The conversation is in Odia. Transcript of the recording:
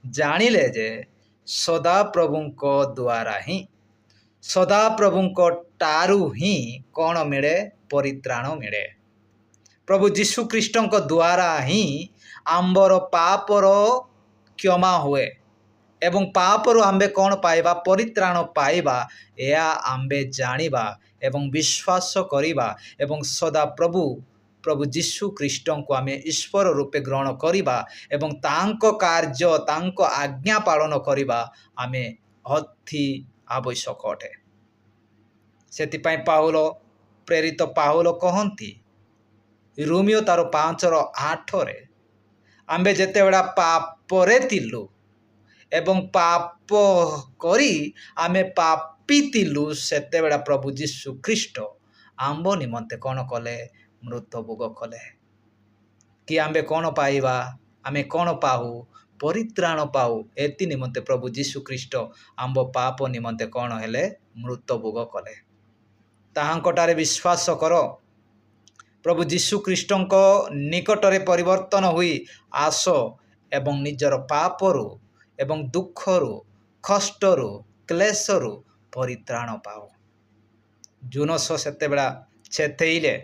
ଜାଣିଲେ ଯେ ସଦାପ୍ରଭୁଙ୍କ ଦ୍ୱାରା ହିଁ ସଦାପ୍ରଭୁଙ୍କ ଠାରୁ ହିଁ କ'ଣ ମିଳେ? ପରିତ୍ରାଣ ମିଳେ। ପ୍ରଭୁ ଯୀଶୁଖ୍ରୀଷ୍ଟଙ୍କ ଦ୍ୱାରା ହିଁ ଆମ୍ଭର ପାପର କ୍ଷମା ହୁଏ ଏବଂ ପାପରୁ ଆମ୍ଭେ କ'ଣ ପାଇବା? ପରିତ୍ରାଣ ପାଇବା। ଏହା ଆମ୍ଭେ ଜାଣିବା ଏବଂ ବିଶ୍ୱାସ କରିବା ଏବଂ ପ୍ରଭୁ ଯୀଶୁଖ୍ରୀଷ୍ଟଙ୍କୁ ଆମେ ଈଶ୍ୱର ରୂପେ ଗ୍ରହଣ କରିବା ଏବଂ ତାଙ୍କ କାର୍ଯ୍ୟ ତାଙ୍କ ଆଜ୍ଞା ପାଳନ କରିବା ଆମେ ଅତି ଆବଶ୍ୟକ ଅଟେ। ସେଥିପାଇଁ ପ୍ରେରିତ ପାଉଲ କହନ୍ତି ରୋମିଓ ତାର 5:8 ଆମ୍ଭେ ଯେତେବେଳେ ପାପରେ ଥିଲୁ ଏବଂ ପାପ କରି ଆମେ ପାପୀ ଥିଲୁ ସେତେବେଳେ ପ୍ରଭୁ ଯୀଶୁଖ୍ରୀଷ୍ଟ ଆମ୍ଭ ନିମନ୍ତେ କ'ଣ କଲେ? ମୃତ୍ୟୁଭୋଗ କଲେ। କି ଆମ୍ଭେ କ'ଣ ପାଇବା? ଆମେ କ'ଣ ପାଉ? ପରିତ୍ରାଣ ପାଉ। ଏଥି ନିମନ୍ତେ ପ୍ରଭୁ ଯୀଶୁଖ୍ରୀଷ୍ଟ ଆମ୍ଭ ପାପ ନିମନ୍ତେ କ'ଣ ହେଲେ? ମୃତ୍ୟୁଭୋଗ କଲେ। ତାହାଙ୍କଠାରେ ବିଶ୍ୱାସ କର। ପ୍ରଭୁ ଯୀଶୁଖ୍ରୀଷ୍ଟଙ୍କ ନିକଟରେ ପରିବର୍ତ୍ତନ ହୋଇ ଆସ ଏବଂ ନିଜର ପାପରୁ ଏବଂ ଦୁଃଖରୁ କଷ୍ଟରୁ କ୍ଲେଶରୁ ପରିତ୍ରାଣ ପାଅ। ଜୁନସ ସେତେବେଳେ ଚେତେଇଲେ